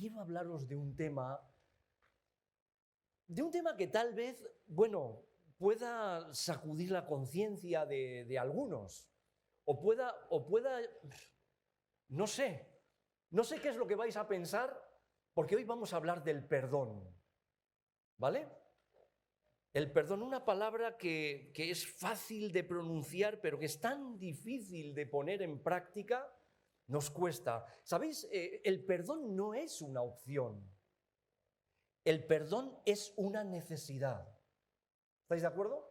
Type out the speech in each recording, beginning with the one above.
quiero hablaros de un tema que tal vez, pueda sacudir la conciencia de algunos, o pueda, no sé qué es lo que vais a pensar, porque hoy vamos a hablar del perdón, ¿vale? El perdón, una palabra que es fácil de pronunciar, pero que es tan difícil de poner en práctica, nos cuesta. ¿Sabéis? El perdón no es una opción. El perdón es una necesidad. ¿Estáis de acuerdo?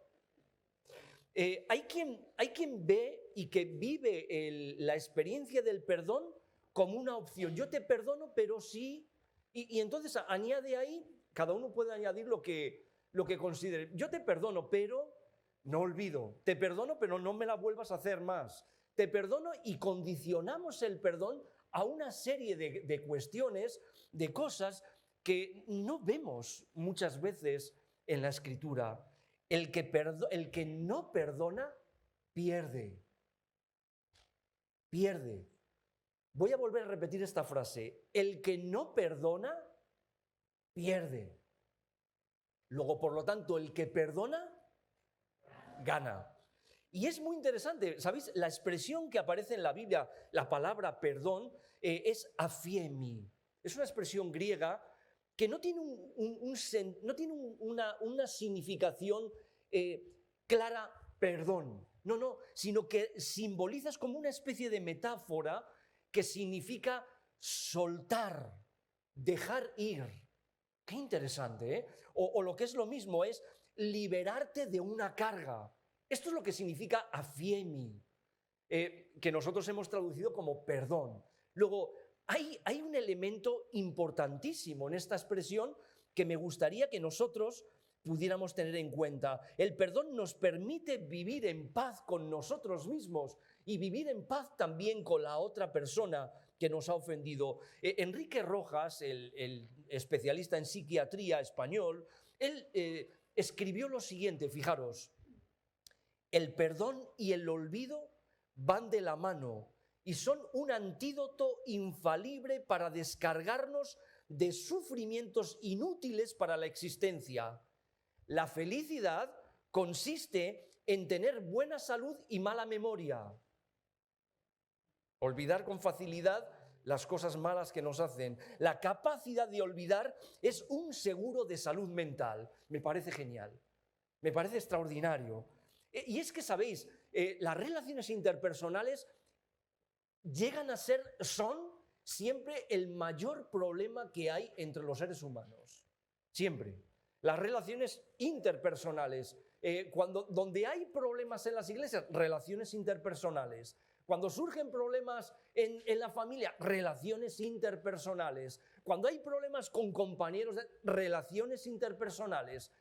Hay quien ve y que vive la experiencia del perdón como una opción. Yo te perdono, pero sí. Y entonces añade ahí, cada uno puede añadir lo que considere. Yo te perdono, pero no olvido. Te perdono, pero no me la vuelvas a hacer más. Te perdono y condicionamos el perdón a una serie de cuestiones, de cosas que no vemos muchas veces en la Escritura. El que no perdona, pierde. Pierde. Voy a volver a repetir esta frase. El que no perdona, pierde. Luego, por lo tanto, el que perdona, gana. Y es muy interesante, ¿sabéis? La expresión que aparece en la Biblia, la palabra perdón, es aphiemi. Es una expresión griega que no tiene, una significación clara, perdón. No, sino que simboliza, es como una especie de metáfora que significa soltar, dejar ir. Qué interesante, ¿eh? O lo que es lo mismo es liberarte de una carga. Esto es lo que significa aphiemi, que nosotros hemos traducido como perdón. Luego, hay un elemento importantísimo en esta expresión que me gustaría que nosotros pudiéramos tener en cuenta. El perdón nos permite vivir en paz con nosotros mismos y vivir en paz también con la otra persona que nos ha ofendido. Enrique Rojas, el especialista en psiquiatría español, él escribió lo siguiente, fijaros: el perdón y el olvido van de la mano y son un antídoto infalible para descargarnos de sufrimientos inútiles para la existencia. La felicidad consiste en tener buena salud y mala memoria. Olvidar con facilidad las cosas malas que nos hacen. La capacidad de olvidar es un seguro de salud mental. Me parece genial, me parece extraordinario. Y es que, ¿sabéis? Las relaciones interpersonales son siempre el mayor problema que hay entre los seres humanos. Siempre. Las relaciones interpersonales. Donde hay problemas en las iglesias, relaciones interpersonales. Cuando surgen problemas en la familia, relaciones interpersonales. Cuando hay problemas con compañeros, relaciones interpersonales.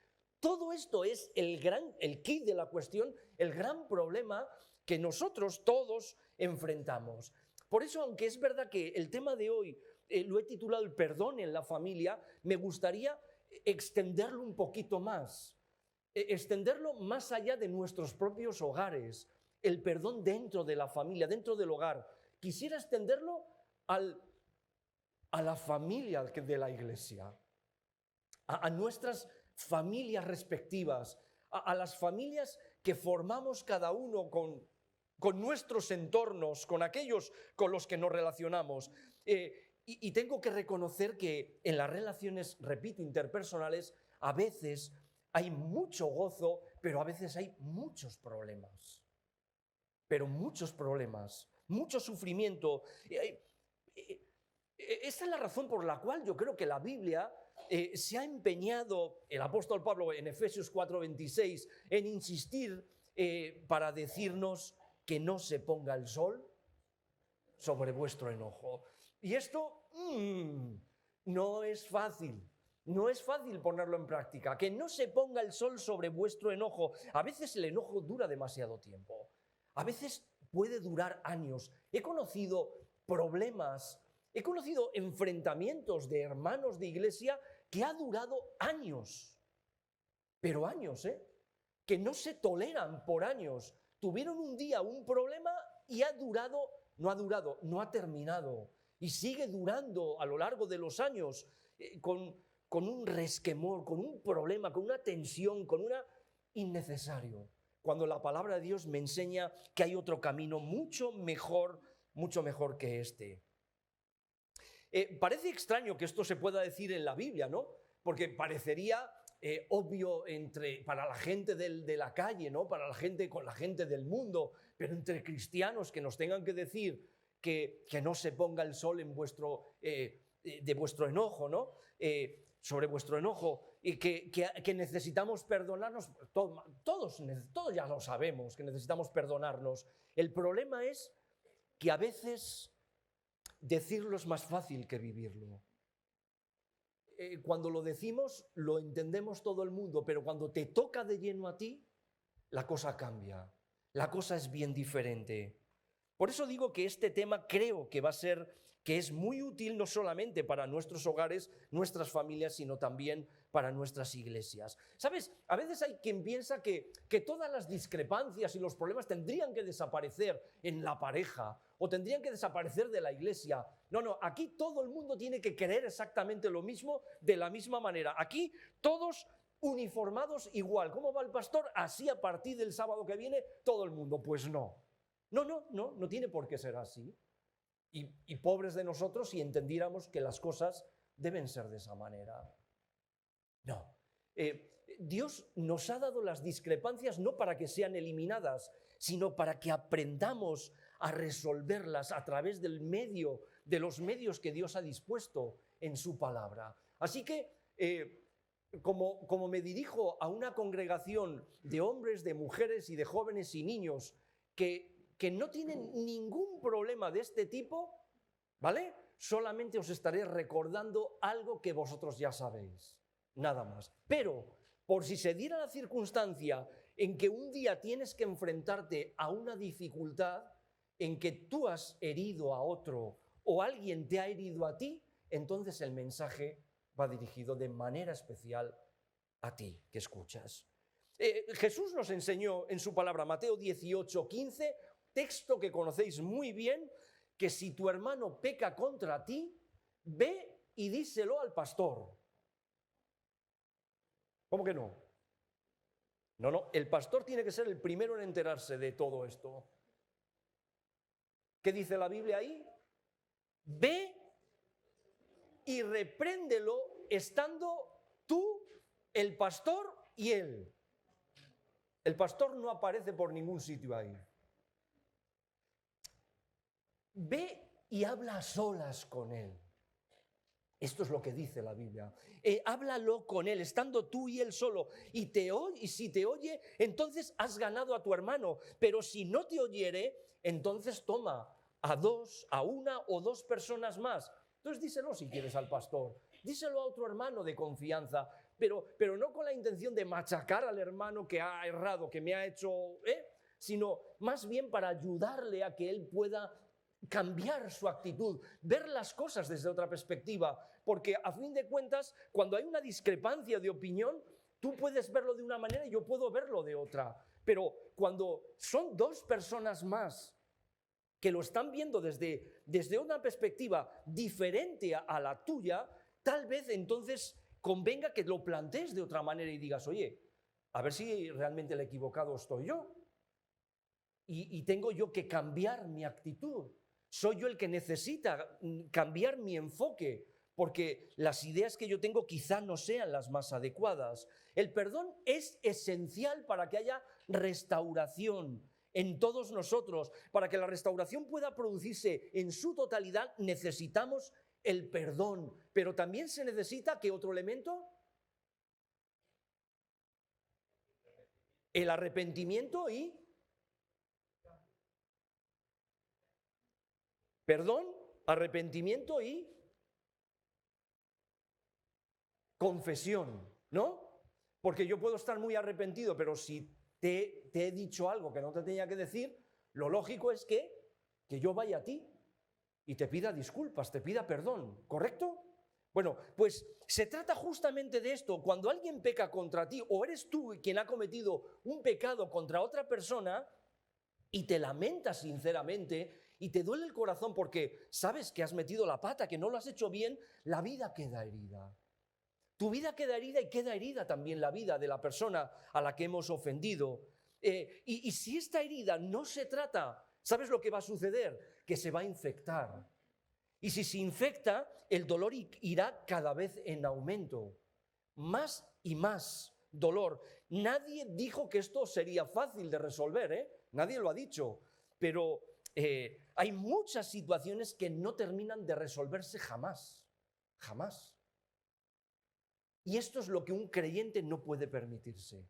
Todo esto es el quid de la cuestión, el gran problema que nosotros todos enfrentamos. Por eso, aunque es verdad que el tema de hoy lo he titulado el perdón en la familia, me gustaría extenderlo un poquito más, extenderlo más allá de nuestros propios hogares, el perdón dentro de la familia, dentro del hogar. Quisiera extenderlo a la familia de la iglesia, a nuestras familias respectivas, a las familias que formamos cada uno con nuestros entornos, con aquellos con los que nos relacionamos. Y tengo que reconocer que en las relaciones, repito, interpersonales, a veces hay mucho gozo, pero a veces hay muchos problemas. Pero muchos problemas, mucho sufrimiento. Esta es la razón por la cual yo creo que la Biblia se ha empeñado, el apóstol Pablo en Efesios 4:26, en insistir para decirnos que no se ponga el sol sobre vuestro enojo. Y esto no es fácil. No es fácil ponerlo en práctica. Que no se ponga el sol sobre vuestro enojo. A veces el enojo dura demasiado tiempo. A veces puede durar años. He conocido problemas, he conocido enfrentamientos de hermanos de iglesia que ha durado años. Pero años, que no se toleran por años. Tuvieron un día un problema y no ha terminado. y sigue durando a lo largo de los años con un resquemor, con un problema, con una tensión, con una innecesario. Cuando la palabra de Dios me enseña que hay otro camino mucho mejor que este. Parece extraño que esto se pueda decir en la Biblia, ¿no? Porque parecería obvio para la gente de la calle, ¿no? Para la gente con la gente del mundo, pero entre cristianos que nos tengan que decir que no se ponga el sol en de vuestro enojo, ¿no? Sobre vuestro enojo, y que necesitamos perdonarnos, todos ya lo sabemos, que necesitamos perdonarnos. El problema es que a veces decirlo es más fácil que vivirlo. Cuando lo decimos, lo entendemos todo el mundo, pero cuando te toca de lleno a ti, la cosa cambia, la cosa es bien diferente. Por eso digo que este tema creo que es muy útil no solamente para nuestros hogares, nuestras familias, sino también para nuestras iglesias. ¿Sabes? A veces hay quien piensa que todas las discrepancias y los problemas tendrían que desaparecer en la pareja o tendrían que desaparecer de la iglesia. No, aquí todo el mundo tiene que querer exactamente lo mismo, de la misma manera. Aquí todos uniformados igual. ¿Cómo va el pastor? Así a partir del sábado que viene todo el mundo. Pues no. No tiene por qué ser así. Y pobres de nosotros si entendiéramos que las cosas deben ser de esa manera. No. Dios nos ha dado las discrepancias no para que sean eliminadas, sino para que aprendamos a resolverlas a través de los medios que Dios ha dispuesto en su palabra. Así que, como me dirijo a una congregación de hombres, de mujeres y de jóvenes y niños que no tienen ningún problema de este tipo, ¿vale? Solamente os estaré recordando algo que vosotros ya sabéis, nada más. Pero, por si se diera la circunstancia en que un día tienes que enfrentarte a una dificultad en que tú has herido a otro o alguien te ha herido a ti, entonces el mensaje va dirigido de manera especial a ti que escuchas. Jesús nos enseñó en su palabra, Mateo 18:15, texto que conocéis muy bien, que si tu hermano peca contra ti, ve y díselo al pastor. ¿Cómo que no? No, el pastor tiene que ser el primero en enterarse de todo esto. ¿Qué dice la Biblia ahí? Ve y repréndelo estando tú, el pastor y él. El pastor no aparece por ningún sitio ahí. Ve y habla a solas con él. Esto es lo que dice la Biblia. Háblalo con él, estando tú y él solo. Y si te oye, entonces has ganado a tu hermano. Pero si no te oyere, entonces toma a una o dos personas más. Entonces díselo si quieres al pastor. Díselo a otro hermano de confianza. Pero no con la intención de machacar al hermano que ha errado, que me ha hecho... sino más bien para ayudarle a que él pueda cambiar su actitud, ver las cosas desde otra perspectiva, porque a fin de cuentas, cuando hay una discrepancia de opinión, tú puedes verlo de una manera y yo puedo verlo de otra, pero cuando son dos personas más que lo están viendo desde una perspectiva diferente a la tuya, tal vez entonces convenga que lo plantees de otra manera y digas, oye, a ver si realmente el equivocado estoy yo y tengo yo que cambiar mi actitud. Soy yo el que necesita cambiar mi enfoque, porque las ideas que yo tengo quizá no sean las más adecuadas. El perdón es esencial para que haya restauración en todos nosotros. Para que la restauración pueda producirse en su totalidad, necesitamos el perdón. Pero también se necesita, ¿qué otro elemento? El arrepentimiento y... Perdón, arrepentimiento y confesión, ¿no? Porque yo puedo estar muy arrepentido, pero si te he dicho algo que no te tenía que decir, lo lógico es que yo vaya a ti y te pida disculpas, te pida perdón, ¿correcto? Bueno, pues se trata justamente de esto. Cuando alguien peca contra ti o eres tú quien ha cometido un pecado contra otra persona y te lamentas sinceramente y te duele el corazón porque sabes que has metido la pata, que no lo has hecho bien, la vida queda herida. Tu vida queda herida y queda herida también la vida de la persona a la que hemos ofendido. Y si esta herida no se trata, ¿sabes lo que va a suceder? Que se va a infectar. Y si se infecta, el dolor irá cada vez en aumento. Más y más dolor. Nadie dijo que esto sería fácil de resolver, ¿eh? Nadie lo ha dicho. Pero hay muchas situaciones que no terminan de resolverse jamás. Jamás. Y esto es lo que un creyente no puede permitirse.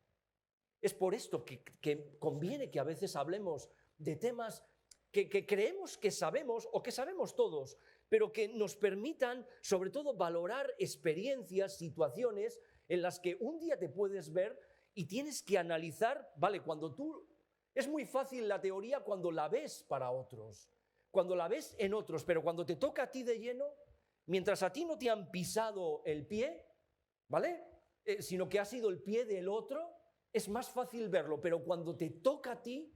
Es por esto que conviene que a veces hablemos de temas que creemos que sabemos o que sabemos todos, pero que nos permitan sobre todo valorar experiencias, situaciones en las que un día te puedes ver y tienes que analizar, vale, cuando tú... Es muy fácil la teoría cuando la ves para otros, cuando la ves en otros, pero cuando te toca a ti de lleno, mientras a ti no te han pisado el pie, ¿vale? Sino que ha sido el pie del otro, es más fácil verlo, pero cuando te toca a ti,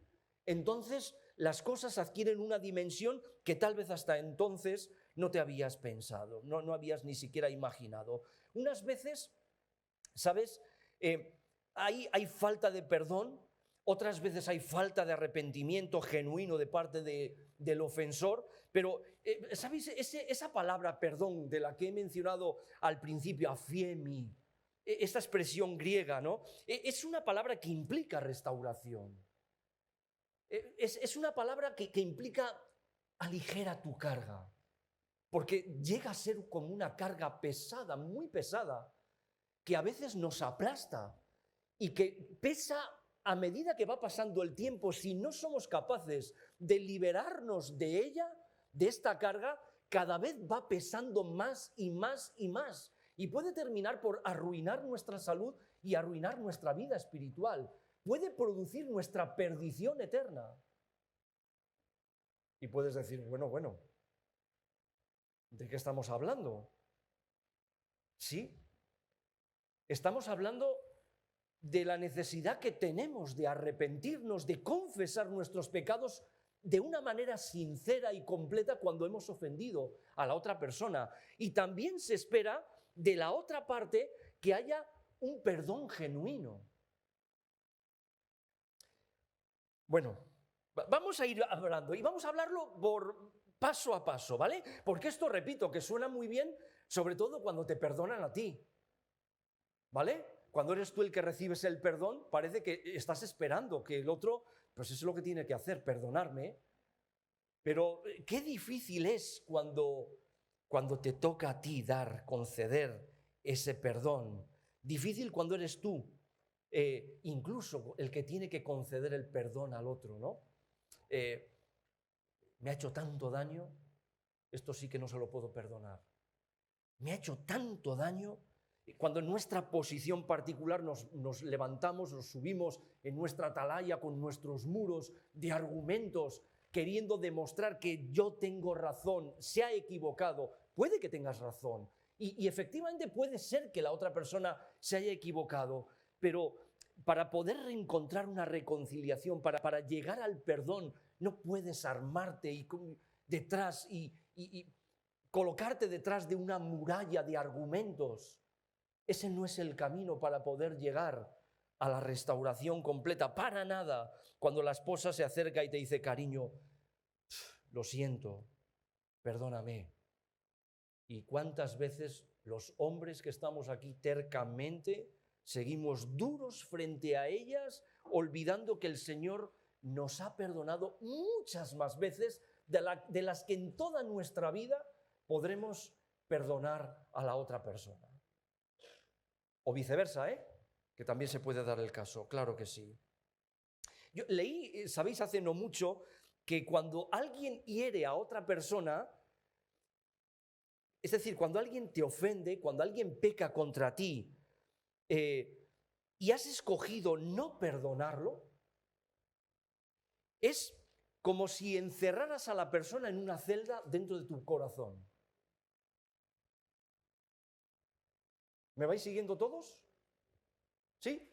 entonces las cosas adquieren una dimensión que tal vez hasta entonces no te habías pensado, no habías ni siquiera imaginado. Unas veces, ¿sabes? Hay falta de perdón, otras veces hay falta de arrepentimiento genuino de parte del ofensor, pero, ¿sabéis? Esa palabra perdón de la que he mencionado al principio, afiemi, esta expresión griega, ¿no? Es una palabra que implica restauración. Es una palabra que implica aligera tu carga, porque llega a ser como una carga pesada, muy pesada, que a veces nos aplasta y que pesa a medida que va pasando el tiempo. Si no somos capaces de liberarnos de ella, de esta carga, cada vez va pesando más y más y más. Y puede terminar por arruinar nuestra salud y arruinar nuestra vida espiritual. Puede producir nuestra perdición eterna. Y puedes decir, bueno, ¿de qué estamos hablando? Sí, estamos hablando de la necesidad que tenemos de arrepentirnos, de confesar nuestros pecados de una manera sincera y completa cuando hemos ofendido a la otra persona. Y también se espera de la otra parte que haya un perdón genuino. Bueno, vamos a ir hablando y vamos a hablarlo por paso a paso, ¿vale? Porque esto, repito, que suena muy bien, sobre todo cuando te perdonan a ti, ¿vale? Cuando eres tú el que recibes el perdón, parece que estás esperando que el otro, pues eso es lo que tiene que hacer, perdonarme. Pero qué difícil es cuando te toca a ti dar, conceder ese perdón. Difícil cuando eres tú, incluso el que tiene que conceder el perdón al otro, ¿no? Me ha hecho tanto daño, esto sí que no se lo puedo perdonar. Me ha hecho tanto daño. Cuando en nuestra posición particular nos levantamos, nos subimos en nuestra atalaya con nuestros muros de argumentos, queriendo demostrar que yo tengo razón, se ha equivocado. Puede que tengas razón y efectivamente puede ser que la otra persona se haya equivocado, pero para poder reencontrar una reconciliación, para llegar al perdón, no puedes armarte detrás y colocarte detrás de una muralla de argumentos. Ese no es el camino para poder llegar a la restauración completa. Para nada. Cuando la esposa se acerca y te dice, cariño, lo siento, perdóname. ¿Y cuántas veces los hombres que estamos aquí tercamente seguimos duros frente a ellas, olvidando que el Señor nos ha perdonado muchas más veces de las que en toda nuestra vida podremos perdonar a la otra persona? O viceversa, que también se puede dar el caso, claro que sí. Yo leí, sabéis, hace no mucho, que cuando alguien hiere a otra persona, es decir, cuando alguien te ofende, cuando alguien peca contra ti, y has escogido no perdonarlo, es como si encerraras a la persona en una celda dentro de tu corazón. ¿Me vais siguiendo todos? ¿Sí?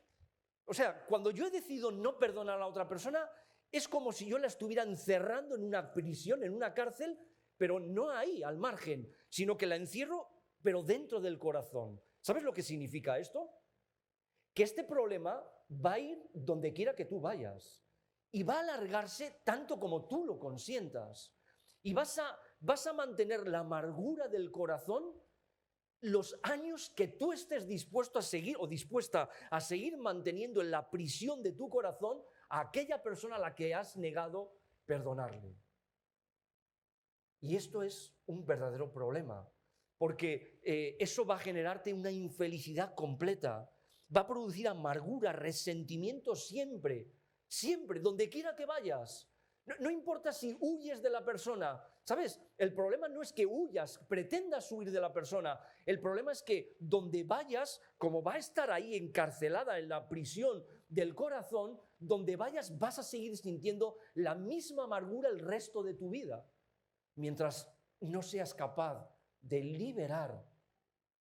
O sea, cuando yo he decidido no perdonar a la otra persona, Es como si yo la estuviera encerrando en una prisión, en una cárcel, pero no ahí, al margen, sino que la encierro, pero dentro del corazón. ¿Sabes lo que significa esto? Que este problema va a ir donde quiera que tú vayas y va a alargarse tanto como tú lo consientas. Y vas a mantener la amargura del corazón los años que tú estés dispuesto a seguir o dispuesta a seguir manteniendo en la prisión de tu corazón a aquella persona a la que has negado perdonarle. Y esto es un verdadero problema, porque eso va a generarte una infelicidad completa, va a producir amargura, resentimiento siempre, siempre, donde quiera que vayas. No importa si huyes de la persona, ¿sabes? El problema no es que huyas, pretendas huir de la persona. El problema es que donde vayas, como va a estar ahí encarcelada en la prisión del corazón, donde vayas vas a seguir sintiendo la misma amargura el resto de tu vida. Mientras no seas capaz de liberar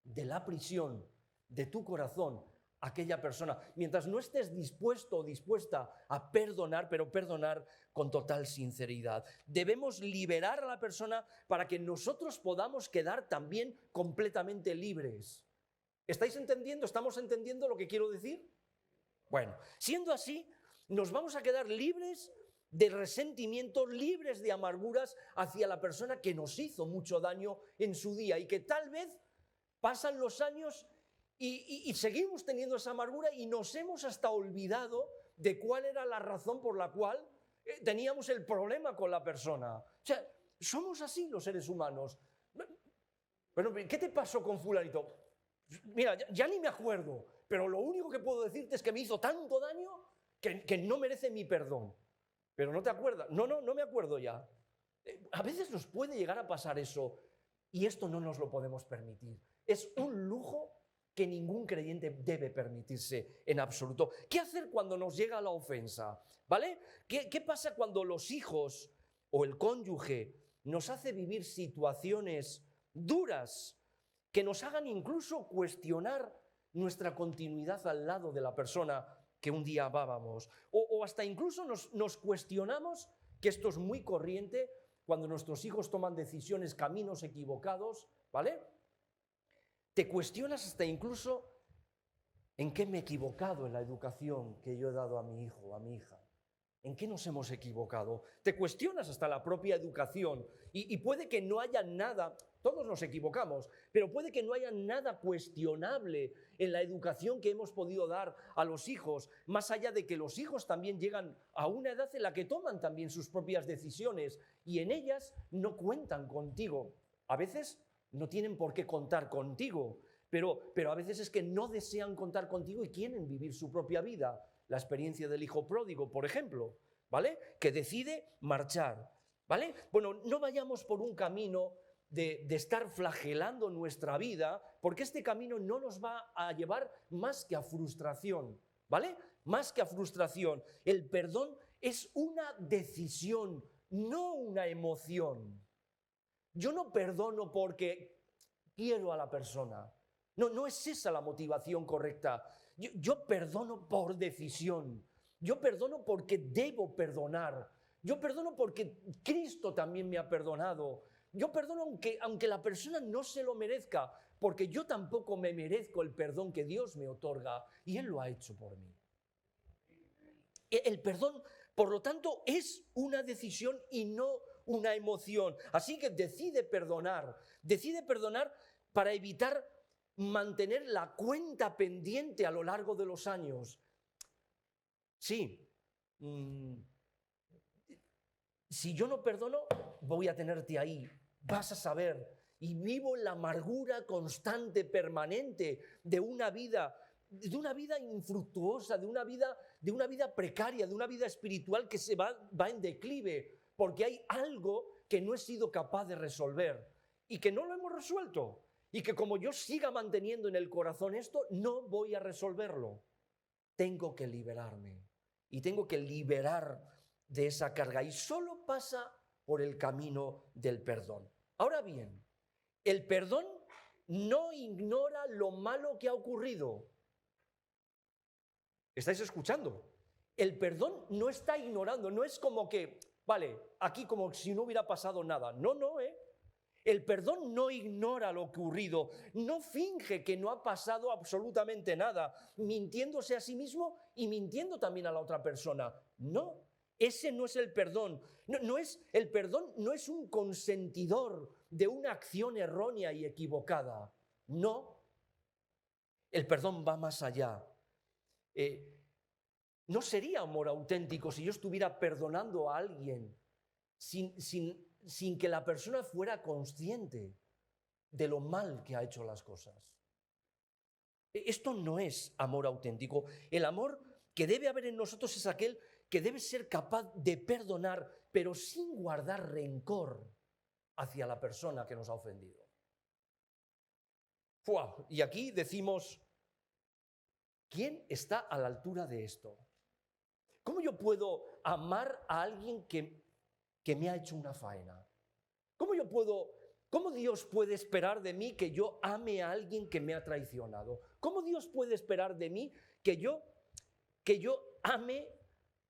de la prisión de tu corazón a aquella persona, mientras no estés dispuesto o dispuesta a perdonar, pero perdonar con total sinceridad. Debemos liberar a la persona para que nosotros podamos quedar también completamente libres. ¿Estáis entendiendo? ¿Estamos entendiendo lo que quiero decir? Bueno, siendo así, nos vamos a quedar libres de resentimiento, libres de amarguras hacia la persona que nos hizo mucho daño en su día y que tal vez pasan los años y seguimos teniendo esa amargura y nos hemos hasta olvidado de cuál era la razón por la cual teníamos el problema con la persona. O sea, somos así los seres humanos. Pero, ¿qué te pasó con fulanito? Mira, ya ni me acuerdo, pero lo único que puedo decirte es que me hizo tanto daño que no merece mi perdón. Pero no te acuerdas. No me acuerdo ya. A veces nos puede llegar a pasar eso y esto no nos lo podemos permitir. Es un lujo que ningún creyente debe permitirse en absoluto. ¿Qué hacer cuando nos llega la ofensa? ¿Vale? ¿Qué pasa cuando los hijos o el cónyuge nos hace vivir situaciones duras que nos hagan incluso cuestionar nuestra continuidad al lado de la persona que un día amábamos? O hasta incluso nos cuestionamos, que esto es muy corriente cuando nuestros hijos toman decisiones, caminos equivocados, ¿vale? Te cuestionas hasta incluso en qué me he equivocado en la educación que yo he dado a mi hijo o a mi hija. ¿En qué nos hemos equivocado? Te cuestionas hasta la propia educación y puede que no haya nada, todos nos equivocamos, pero puede que no haya nada cuestionable en la educación que hemos podido dar a los hijos, más allá de que los hijos también llegan a una edad en la que toman también sus propias decisiones y en ellas no cuentan contigo. A veces no tienen por qué contar contigo, pero a veces es que no desean contar contigo y quieren vivir su propia vida. La experiencia del hijo pródigo, por ejemplo, ¿vale? Que decide marchar, ¿vale? Bueno, no vayamos por un camino de estar flagelando nuestra vida, porque este camino no nos va a llevar más que a frustración, ¿vale? Más que a frustración. El perdón es una decisión, no una emoción. Yo no perdono porque quiero a la persona. No es esa la motivación correcta. Yo perdono por decisión. Yo perdono porque debo perdonar. Yo perdono porque Cristo también me ha perdonado. Yo perdono aunque la persona no se lo merezca, porque yo tampoco me merezco el perdón que Dios me otorga y Él lo ha hecho por mí. El perdón, por lo tanto, es una decisión y no una emoción. Así que decide perdonar para evitar mantener la cuenta pendiente a lo largo de los años. Sí, si yo no perdono, voy a tenerte ahí, vas a saber, y vivo en la amargura constante, permanente de una vida infructuosa, de una vida precaria, de una vida espiritual que se va en declive, porque hay algo que no he sido capaz de resolver y que no lo hemos resuelto. Y que como yo siga manteniendo en el corazón esto, no voy a resolverlo. Tengo que liberarme y tengo que liberar de esa carga. Y solo pasa por el camino del perdón. Ahora bien, el perdón no ignora lo malo que ha ocurrido. ¿Estáis escuchando? el perdón no está ignorando, no es como que, vale, aquí como si no hubiera pasado nada. No, no, El perdón no ignora lo ocurrido, no finge que no ha pasado absolutamente nada, mintiéndose a sí mismo y mintiendo también a la otra persona. No, ese no es el perdón. El perdón no es un consentidor de una acción errónea y equivocada. No, el perdón va más allá. No sería amor auténtico si yo estuviera perdonando a alguien sin que la persona fuera consciente de lo mal que ha hecho las cosas. Esto no es amor auténtico. El amor que debe haber en nosotros es aquel que debe ser capaz de perdonar, pero sin guardar rencor hacia la persona que nos ha ofendido. ¡Fua! Y aquí decimos, ¿quién está a la altura de esto? ¿Cómo yo puedo amar a alguien que me ha hecho una faena? ¿Cómo Dios puede esperar de mí que yo ame a alguien que me ha traicionado? ¿Cómo Dios puede esperar de mí que yo ame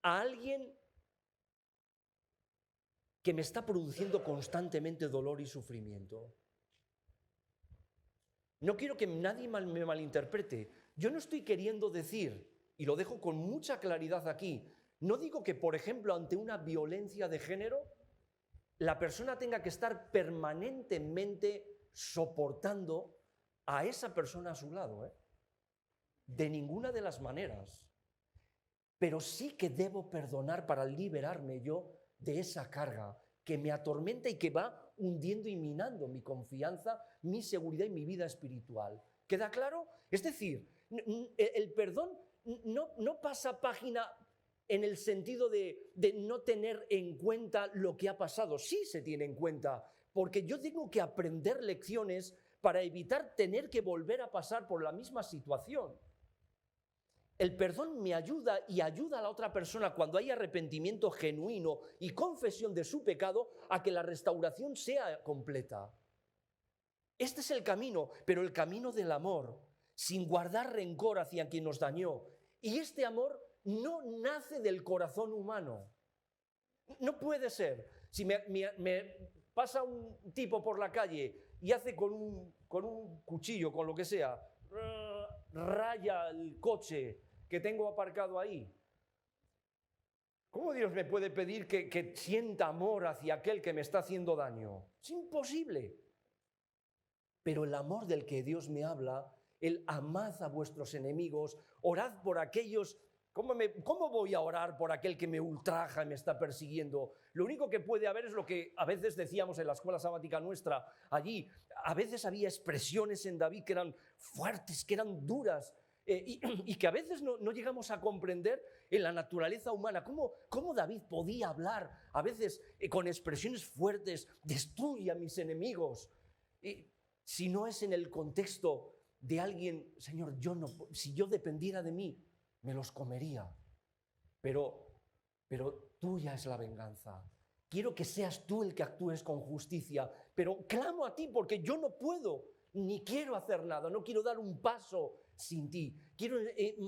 a alguien que me está produciendo constantemente dolor y sufrimiento? No quiero que nadie me malinterprete. Yo no estoy queriendo decir, y lo dejo con mucha claridad aquí, no digo que, por ejemplo, ante una violencia de género, la persona tenga que estar permanentemente soportando a esa persona a su lado, De ninguna de las maneras. Pero sí que debo perdonar para liberarme yo de esa carga que me atormenta y que va hundiendo y minando mi confianza, mi seguridad y mi vida espiritual. ¿Queda claro? Es decir, el perdón no pasa página en el sentido de no tener en cuenta lo que ha pasado. Sí se tiene en cuenta, porque yo tengo que aprender lecciones para evitar tener que volver a pasar por la misma situación. El perdón me ayuda y ayuda a la otra persona cuando hay arrepentimiento genuino y confesión de su pecado a que la restauración sea completa. Este es el camino, pero el camino del amor, sin guardar rencor hacia quien nos dañó. Y este amor no nace del corazón humano. No puede ser. Si me pasa un tipo por la calle y hace con un cuchillo, con lo que sea, raya el coche que tengo aparcado ahí, ¿cómo Dios me puede pedir que sienta amor hacia aquel que me está haciendo daño? Es imposible. Pero el amor del que Dios me habla, el amad a vuestros enemigos, orad por aquellos. ¿Cómo voy a orar por aquel que me ultraja y me está persiguiendo? Lo único que puede haber es lo que a veces decíamos en la escuela sabática nuestra. Allí a veces había expresiones en David que eran fuertes, que eran duras, y que a veces no llegamos a comprender en la naturaleza humana. ¿Cómo David podía hablar a veces con expresiones fuertes? Destruye a mis enemigos. Si no es en el contexto de alguien, Señor, si yo dependiera de mí, me los comería. Pero tuya es la venganza. Quiero que seas tú el que actúes con justicia, pero clamo a ti porque yo no puedo, ni quiero hacer nada, no quiero dar un paso sin ti. Quiero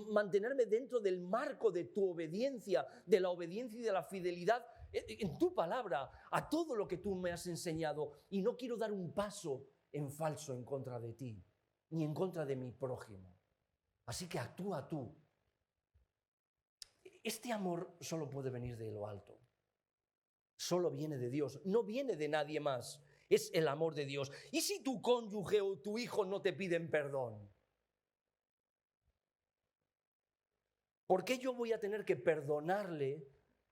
mantenerme dentro del marco de tu obediencia, de la obediencia y de la fidelidad en tu palabra, a todo lo que tú me has enseñado, y no quiero dar un paso en falso en contra de ti, ni en contra de mi prójimo. Así que actúa tú. Este amor solo puede venir de lo alto. Solo viene de Dios, no viene de nadie más. Es el amor de Dios. ¿Y si tu cónyuge o tu hijo no te piden perdón? ¿Por qué yo voy a tener que perdonarle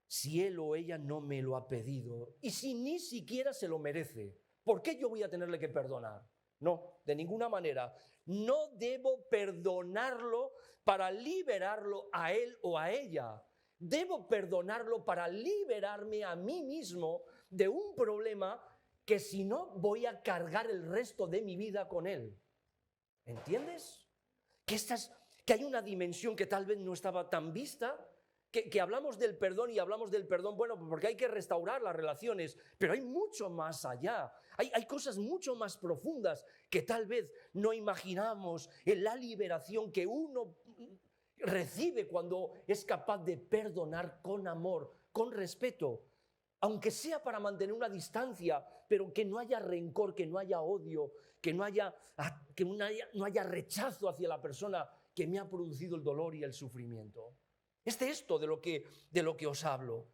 si él o ella no me lo ha pedido? Y si ni siquiera se lo merece, ¿por qué yo voy a tenerle que perdonar? No, de ninguna manera. No debo perdonarlo para liberarlo a él o a ella. Debo perdonarlo para liberarme a mí mismo de un problema que si no voy a cargar el resto de mi vida con él. ¿Entiendes? Que hay una dimensión que tal vez no estaba tan vista, que hablamos del perdón y hablamos del perdón, bueno, porque hay que restaurar las relaciones, pero hay mucho más allá. Hay cosas mucho más profundas que tal vez no imaginamos en la liberación que uno recibe cuando es capaz de perdonar con amor, con respeto, aunque sea para mantener una distancia, pero que no haya rencor, que no haya odio, que no haya rechazo hacia la persona que me ha producido el dolor y el sufrimiento. Es de esto de lo que os hablo.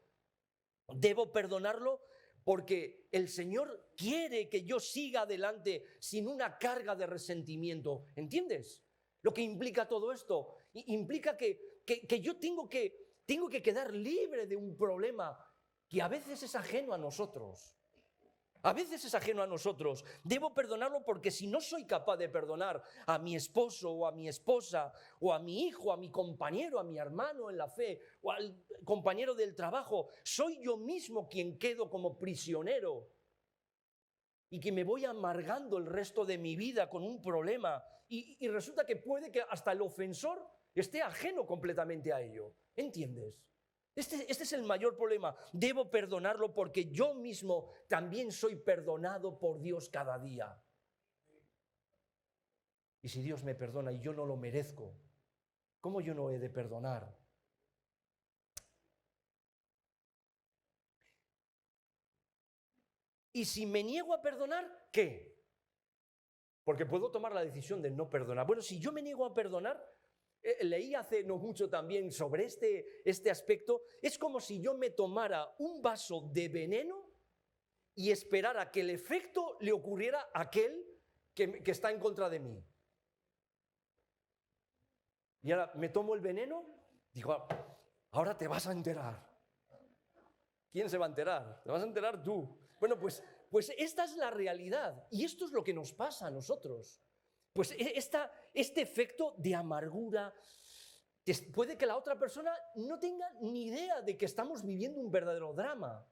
Debo perdonarlo porque el Señor quiere que yo siga adelante sin una carga de resentimiento. ¿Entiendes? Lo que implica todo esto. Implica que yo tengo que quedar libre de un problema que a veces es ajeno a nosotros. A veces es ajeno a nosotros. Debo perdonarlo porque si no soy capaz de perdonar a mi esposo o a mi esposa o a mi hijo, a mi compañero, a mi hermano en la fe o al compañero del trabajo, soy yo mismo quien quedo como prisionero y que me voy amargando el resto de mi vida con un problema y resulta que puede que hasta el ofensor esté ajeno completamente a ello. ¿Entiendes? Este es el mayor problema. Debo perdonarlo porque yo mismo también soy perdonado por Dios cada día. Y si Dios me perdona y yo no lo merezco, ¿cómo yo no he de perdonar? Y si me niego a perdonar, ¿qué? Porque puedo tomar la decisión de no perdonar. Bueno, si yo me niego a perdonar, leí hace no mucho también sobre este aspecto, es como si yo me tomara un vaso de veneno y esperara que el efecto le ocurriera a aquel que está en contra de mí. Y ahora me tomo el veneno, digo, ahora te vas a enterar. ¿Quién se va a enterar? Te vas a enterar tú. Bueno, pues esta es la realidad y esto es lo que nos pasa a nosotros. Pues este efecto de amargura, puede que la otra persona no tenga ni idea de que estamos viviendo un verdadero drama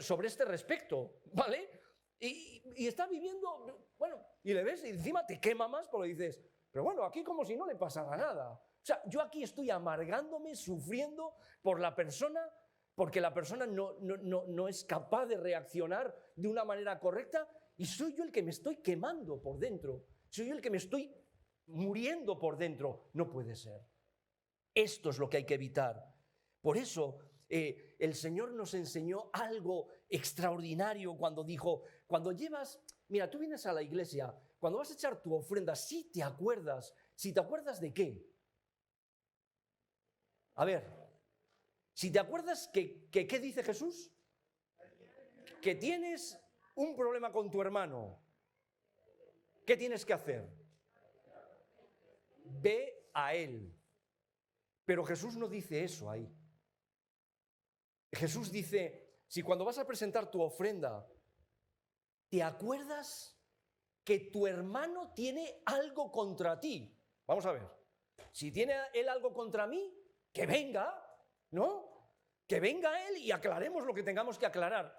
sobre este respecto, ¿vale? Y está viviendo, bueno, y le ves y encima te quema más porque dices, pero bueno, aquí como si no le pasara nada. O sea, yo aquí estoy amargándome, sufriendo por la persona, porque la persona no es capaz de reaccionar de una manera correcta y soy yo el que me estoy quemando por dentro. Soy yo el que me estoy muriendo por dentro. No puede ser. Esto es lo que hay que evitar. Por eso el Señor nos enseñó algo extraordinario cuando dijo, cuando mira, tú vienes a la iglesia, cuando vas a echar tu ofrenda, si te acuerdas de qué. A ver, si te acuerdas ¿qué dice Jesús? Que tienes un problema con tu hermano. ¿Qué tienes que hacer? Ve a él. Pero Jesús no dice eso ahí. Jesús dice, si cuando vas a presentar tu ofrenda, ¿te acuerdas que tu hermano tiene algo contra ti? Vamos a ver. Si tiene él algo contra mí, que venga, ¿no? Que venga él y aclaremos lo que tengamos que aclarar.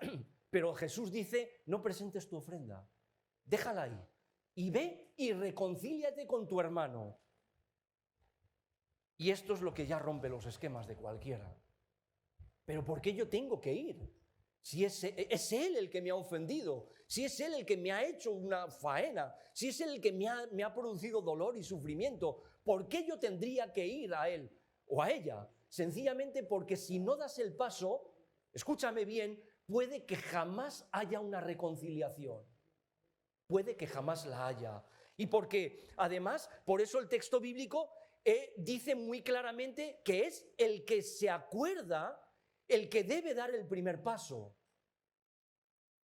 Pero Jesús dice, no presentes tu ofrenda. Déjala ahí. Y ve y reconcíliate con tu hermano. Y esto es lo que ya rompe los esquemas de cualquiera. ¿Pero por qué yo tengo que ir? Si es él el que me ha ofendido, si es él el que me ha hecho una faena, si es él el que me ha producido dolor y sufrimiento, ¿por qué yo tendría que ir a él o a ella? Sencillamente porque si no das el paso, escúchame bien, puede que jamás haya una reconciliación. Puede que jamás la haya. Y porque, además, por eso el texto bíblico dice muy claramente que es el que se acuerda el que debe dar el primer paso.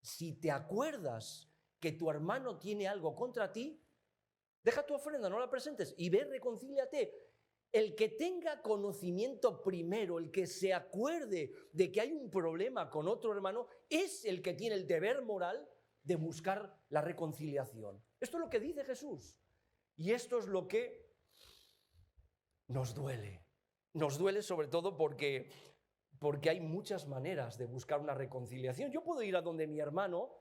Si te acuerdas que tu hermano tiene algo contra ti, deja tu ofrenda, no la presentes y ve, reconcíliate. El que tenga conocimiento primero, el que se acuerde de que hay un problema con otro hermano, es el que tiene el deber moral de buscar la reconciliación. Esto es lo que dice Jesús. Y esto es lo que nos duele. Nos duele sobre todo porque hay muchas maneras de buscar una reconciliación. Yo puedo ir a donde mi hermano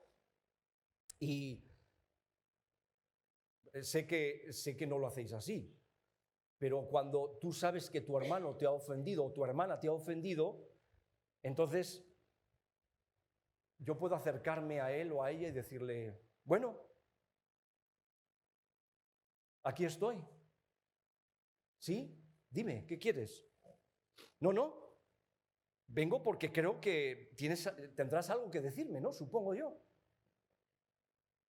y sé que no lo hacéis así, pero cuando tú sabes que tu hermano te ha ofendido o tu hermana te ha ofendido, entonces yo puedo acercarme a él o a ella y decirle, bueno, aquí estoy. ¿Sí? Dime, ¿qué quieres? No. Vengo porque creo que tendrás algo que decirme, ¿no? Supongo yo.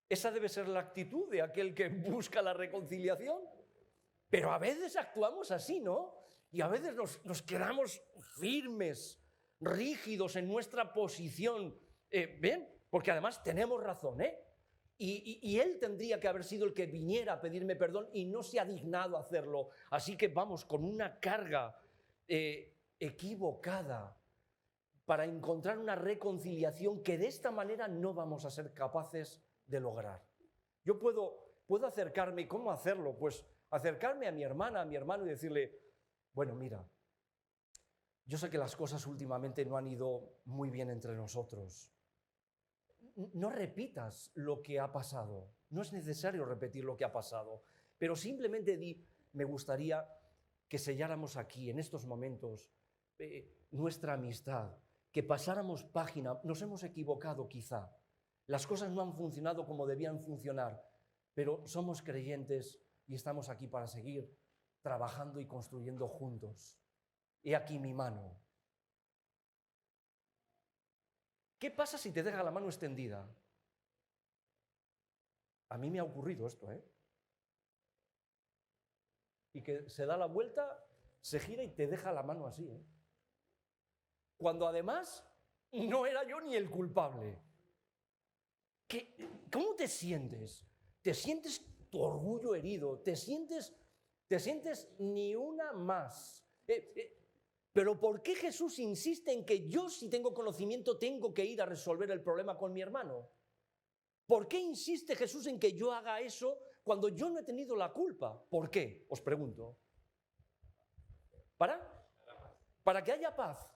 Esa debe ser la actitud de aquel que busca la reconciliación. Pero a veces actuamos así, ¿no? Y a veces nos quedamos firmes, rígidos en nuestra posición. ¿Ven? Porque además tenemos razón, ¿eh? Y él tendría que haber sido el que viniera a pedirme perdón y no se ha dignado a hacerlo. Así que vamos con una carga equivocada para encontrar una reconciliación que de esta manera no vamos a ser capaces de lograr. Yo puedo acercarme. ¿Cómo hacerlo? Pues acercarme a mi hermana, a mi hermano y decirle, bueno, mira, yo sé que las cosas últimamente no han ido muy bien entre nosotros. No repitas lo que ha pasado. No es necesario repetir lo que ha pasado. Pero simplemente me gustaría que selláramos aquí, en estos momentos, nuestra amistad, que pasáramos página. Nos hemos equivocado quizá. Las cosas no han funcionado como debían funcionar, pero somos creyentes y estamos aquí para seguir trabajando y construyendo juntos. He aquí mi mano. ¿Qué pasa si te deja la mano extendida? A mí me ha ocurrido esto, ¿eh? Y que se da la vuelta, se gira y te deja la mano así, ¿eh? Cuando además no era yo ni el culpable. ¿Cómo te sientes? ¿Te sientes tu orgullo herido? ¿Te sientes ni una más? Pero ¿por qué Jesús insiste en que yo, si tengo conocimiento, tengo que ir a resolver el problema con mi hermano? ¿Por qué insiste Jesús en que yo haga eso cuando yo no he tenido la culpa? ¿Por qué? Os pregunto. ¿Para que haya paz?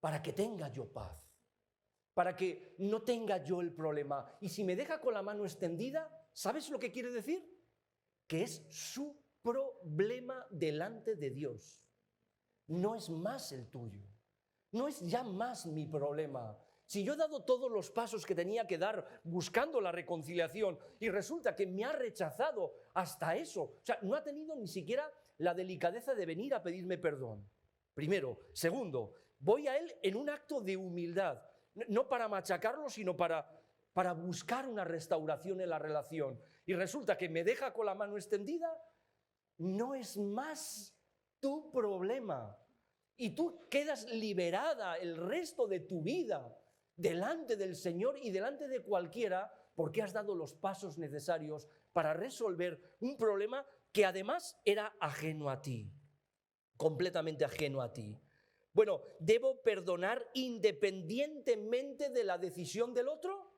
Para que tenga yo paz. Para que no tenga yo el problema. Y si me deja con la mano extendida, ¿sabes lo que quiere decir? Que es su problema delante de Dios. No es más el tuyo. No es ya más mi problema. Si yo he dado todos los pasos que tenía que dar buscando la reconciliación y resulta que me ha rechazado hasta eso, o sea, no ha tenido ni siquiera la delicadeza de venir a pedirme perdón. Primero. Segundo, voy a él en un acto de humildad. No para machacarlo, sino para buscar una restauración en la relación. Y resulta que me deja con la mano extendida, no es más tu problema. Y tú quedas liberada el resto de tu vida delante del Señor y delante de cualquiera, porque has dado los pasos necesarios para resolver un problema que además era ajeno a ti, completamente ajeno a ti. Bueno, ¿debo perdonar independientemente de la decisión del otro?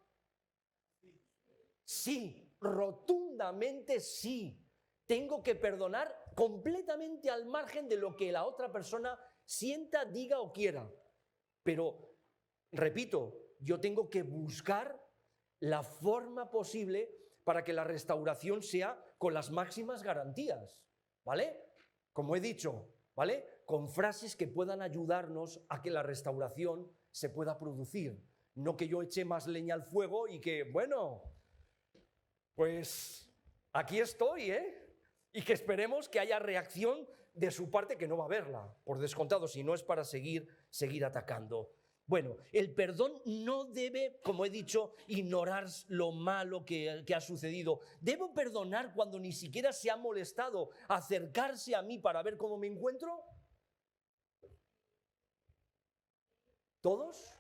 Sí, rotundamente sí. Tengo que perdonar completamente al margen de lo que la otra persona sienta, diga o quiera. Pero, repito, yo tengo que buscar la forma posible para que la restauración sea con las máximas garantías, ¿vale? Como he dicho, ¿vale? Con frases que puedan ayudarnos a que la restauración se pueda producir. No que yo eche más leña al fuego y que, bueno, pues aquí estoy, ¿eh? Y que esperemos que haya reacción de su parte, que no va a haberla, por descontado, si no es para seguir atacando. Bueno, el perdón no debe, como he dicho, ignorar lo malo que ha sucedido. ¿Debo perdonar cuando ni siquiera se ha molestado acercarse a mí para ver cómo me encuentro? ¿Todos?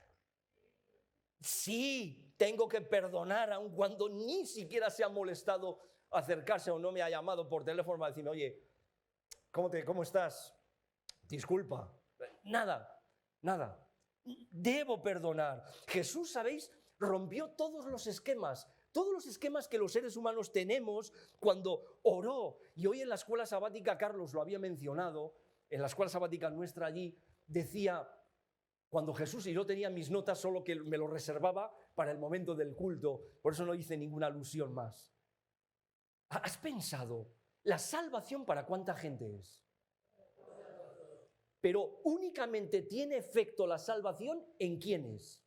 Sí, tengo que perdonar aun cuando ni siquiera se ha molestado acercarse o no me ha llamado por teléfono para decirme, oye, ¿cómo estás? Disculpa. Nada. Debo perdonar. Jesús, ¿sabéis? Rompió todos los esquemas que los seres humanos tenemos cuando oró. Y hoy en la escuela sabática, Carlos lo había mencionado, en la escuela sabática nuestra allí, decía, cuando Jesús, y yo tenía mis notas, solo que me lo reservaba para el momento del culto, por eso no hice ninguna alusión más. ¿Has pensado la salvación para cuánta gente es? Pero únicamente tiene efecto la salvación ¿en quiénes?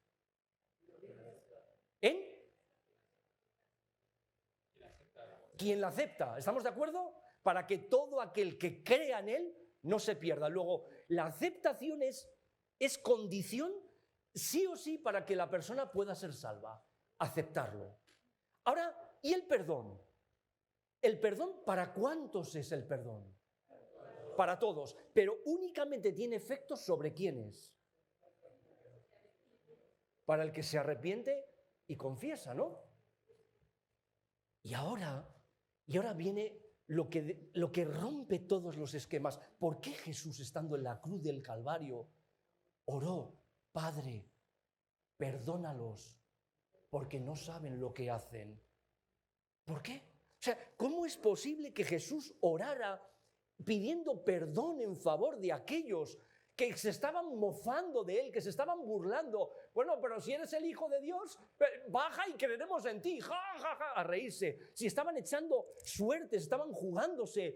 ¿En? ¿Quién la acepta? ¿Estamos de acuerdo? para que todo aquel que crea en Él no se pierda. Luego, la aceptación es condición sí o sí para que la persona pueda ser salva. Aceptarlo. Ahora, ¿y el perdón? ¿El perdón para cuántos es el perdón? Para todos, pero únicamente tiene efectos sobre quiénes. Para el que se arrepiente y confiesa, ¿no? Y ahora viene lo que rompe todos los esquemas. ¿Por qué Jesús, estando en la cruz del Calvario, oró: Padre, perdónalos, porque no saben lo que hacen? ¿Por qué? O sea, ¿cómo es posible que Jesús orara pidiendo perdón en favor de aquellos que se estaban mofando de él, que se estaban burlando? Bueno, pero si eres el Hijo de Dios, baja y creeremos en ti, ja, ja, ja, a reírse. Si estaban echando suertes, estaban jugándose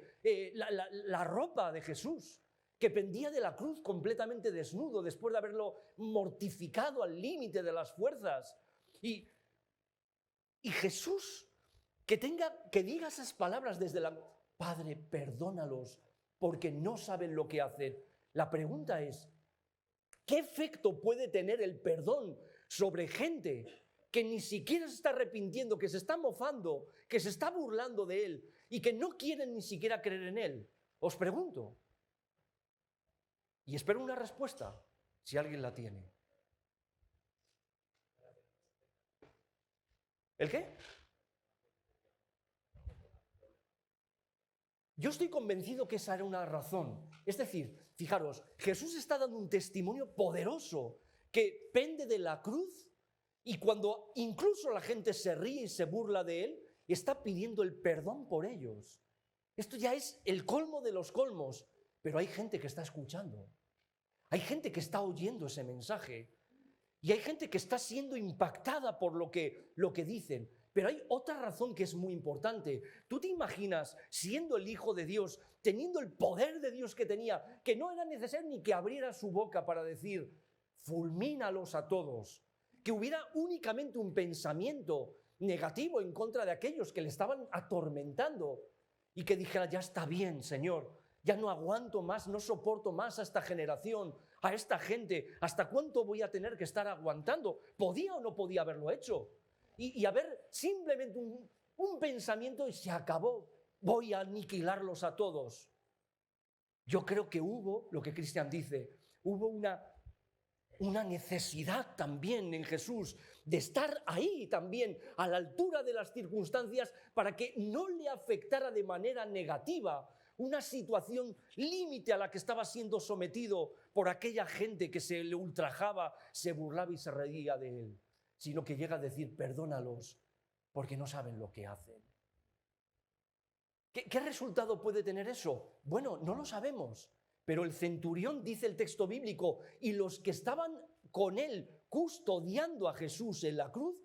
la ropa de Jesús, que pendía de la cruz completamente desnudo, después de haberlo mortificado al límite de las fuerzas. Y Jesús, que diga esas palabras desde la... Padre, perdónalos, porque no saben lo que hacen. La pregunta es, ¿qué efecto puede tener el perdón sobre gente que ni siquiera se está arrepintiendo, que se está mofando, que se está burlando de él y que no quieren ni siquiera creer en él? Os pregunto. Y espero una respuesta, si alguien la tiene. ¿El qué? Yo estoy convencido que esa era una razón. Es decir, fijaros, Jesús está dando un testimonio poderoso que pende de la cruz, y cuando incluso la gente se ríe y se burla de él, está pidiendo el perdón por ellos. Esto ya es el colmo de los colmos, pero hay gente que está escuchando. Hay gente que está oyendo ese mensaje. Y hay gente que está siendo impactada por lo que dicen. Pero hay otra razón que es muy importante. ¿Tú te imaginas, siendo el Hijo de Dios, teniendo el poder de Dios que tenía, que no era necesario ni que abriera su boca para decir, fulmínalos a todos? Que hubiera únicamente un pensamiento negativo en contra de aquellos que le estaban atormentando y que dijera, ya está bien, Señor, ya no aguanto más, no soporto más a esta generación, a esta gente. ¿Hasta cuánto voy a tener que estar aguantando? ¿Podía o no podía haberlo hecho? Y haber simplemente un pensamiento y se acabó. Voy a aniquilarlos a todos. Yo creo que hubo, lo que Cristian dice, hubo una necesidad también en Jesús de estar ahí también a la altura de las circunstancias para que no le afectara de manera negativa una situación límite a la que estaba siendo sometido por aquella gente que se le ultrajaba, se burlaba y se reía de él, sino que llega a decir, perdónalos, porque no saben lo que hacen. ¿Qué resultado puede tener eso? Bueno, no lo sabemos, pero el centurión, dice el texto bíblico, y los que estaban con él custodiando a Jesús en la cruz,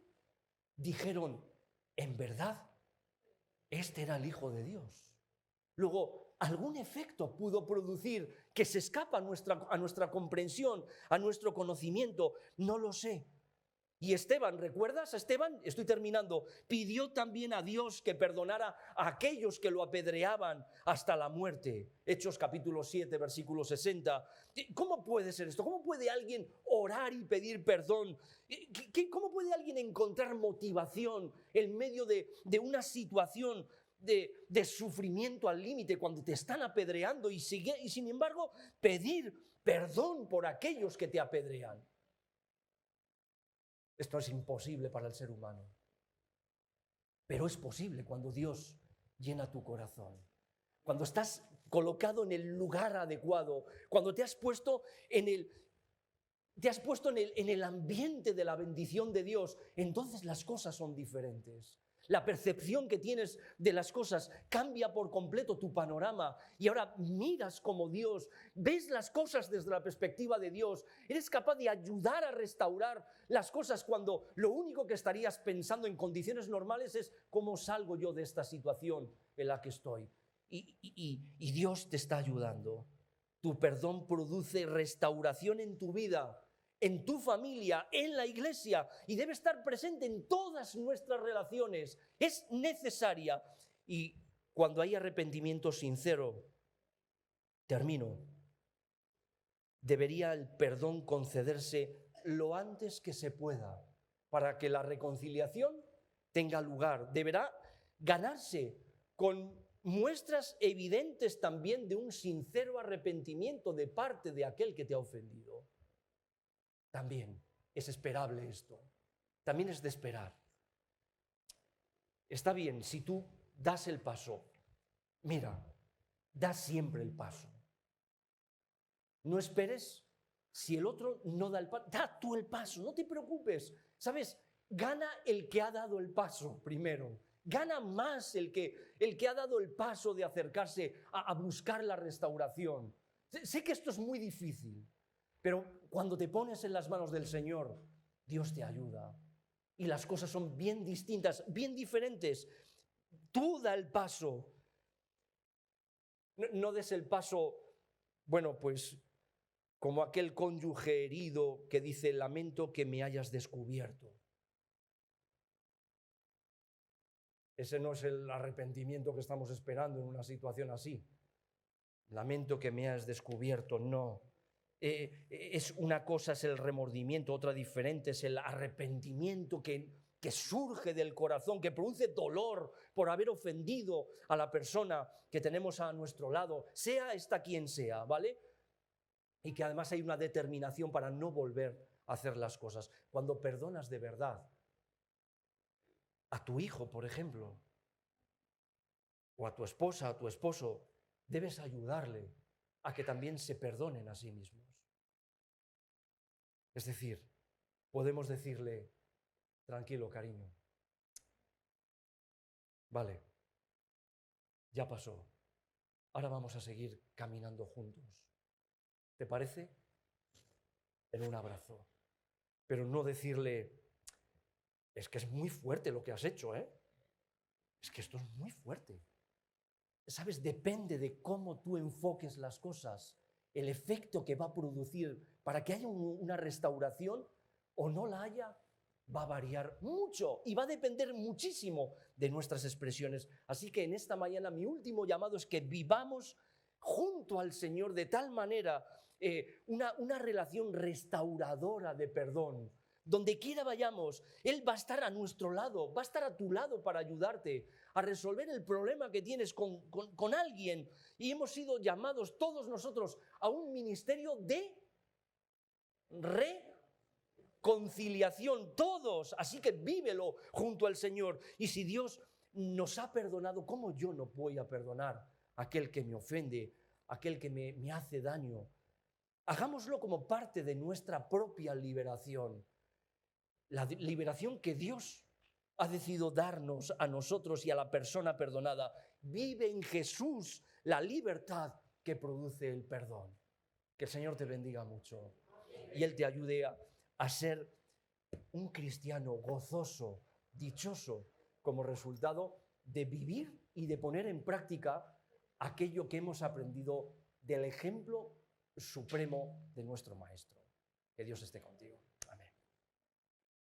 dijeron, en verdad, este era el Hijo de Dios. Luego, algún efecto pudo producir que se escapa a nuestra comprensión, a nuestro conocimiento, no lo sé. Y Esteban, ¿recuerdas a Esteban? Estoy terminando. Pidió también a Dios que perdonara a aquellos que lo apedreaban hasta la muerte. Hechos capítulo 7, versículo 60. ¿Cómo puede ser esto? ¿Cómo puede alguien orar y pedir perdón? ¿Cómo puede alguien encontrar motivación en medio de una situación de sufrimiento al límite cuando te están apedreando y sin embargo pedir perdón por aquellos que te apedrean? Esto es imposible para el ser humano, pero es posible cuando Dios llena tu corazón, cuando estás colocado en el lugar adecuado, cuando te has puesto en el ambiente de la bendición de Dios. Entonces las cosas son diferentes. La percepción que tienes de las cosas cambia por completo tu panorama y ahora miras como Dios, ves las cosas desde la perspectiva de Dios, eres capaz de ayudar a restaurar las cosas cuando lo único que estarías pensando en condiciones normales es cómo salgo yo de esta situación en la que estoy. Y Dios te está ayudando. Tu perdón produce restauración en tu vida, en tu familia, en la iglesia, y debe estar presente en todas nuestras relaciones. Es necesaria. Y cuando hay arrepentimiento sincero, termino, debería el perdón concederse lo antes que se pueda para que la reconciliación tenga lugar. Deberá ganarse con muestras evidentes también de un sincero arrepentimiento de parte de aquel que te ha ofendido. También es esperable esto. También es de esperar. Está bien, si tú das el paso, mira, da siempre el paso. No esperes si el otro no da el paso. Da tú el paso, no te preocupes. ¿Sabes? Gana el que ha dado el paso primero. Gana más el que ha dado el paso de acercarse a buscar la restauración. Sé que esto es muy difícil, pero cuando te pones en las manos del Señor, Dios te ayuda. Y las cosas son bien distintas, bien diferentes. Tú da el paso. No des el paso, bueno, pues como aquel cónyuge herido que dice, lamento que me hayas descubierto. Ese no es el arrepentimiento que estamos esperando en una situación así. Lamento que me hayas descubierto, no. Es una cosa es el remordimiento, otra diferente es el arrepentimiento que surge del corazón, que produce dolor por haber ofendido a la persona que tenemos a nuestro lado, sea esta quien sea, ¿vale? Y que además hay una determinación para no volver a hacer las cosas. Cuando perdonas de verdad a tu hijo, por ejemplo, o a tu esposa, a tu esposo, debes ayudarle a que también se perdonen a sí mismos. Es decir, podemos decirle, tranquilo, cariño, vale, ya pasó, ahora vamos a seguir caminando juntos. ¿Te parece? En un abrazo. Pero no decirle, es que es muy fuerte lo que has hecho, ¿eh? Es que esto es muy fuerte. ¿Sabes? Depende de cómo tú enfoques las cosas, el efecto que va a producir para que haya una restauración o no la haya, va a variar mucho y va a depender muchísimo de nuestras expresiones. Así que en esta mañana mi último llamado es que vivamos junto al Señor de tal manera una relación restauradora de perdón. Donde quiera vayamos, Él va a estar a nuestro lado, va a estar a tu lado para ayudarte a resolver el problema que tienes con alguien. Y hemos sido llamados todos nosotros a un ministerio de reconciliación, todos. Así que vívelo junto al Señor. Y si Dios nos ha perdonado, ¿cómo yo no voy a perdonar a aquel que me ofende, a aquel que me hace daño? Hagámoslo como parte de nuestra propia liberación. La liberación que Dios ha decidido darnos a nosotros y a la persona perdonada. Vive en Jesús la libertad que produce el perdón. Que el Señor te bendiga mucho y Él te ayude a ser un cristiano gozoso, dichoso, como resultado de vivir y de poner en práctica aquello que hemos aprendido del ejemplo supremo de nuestro Maestro. Que Dios esté contigo.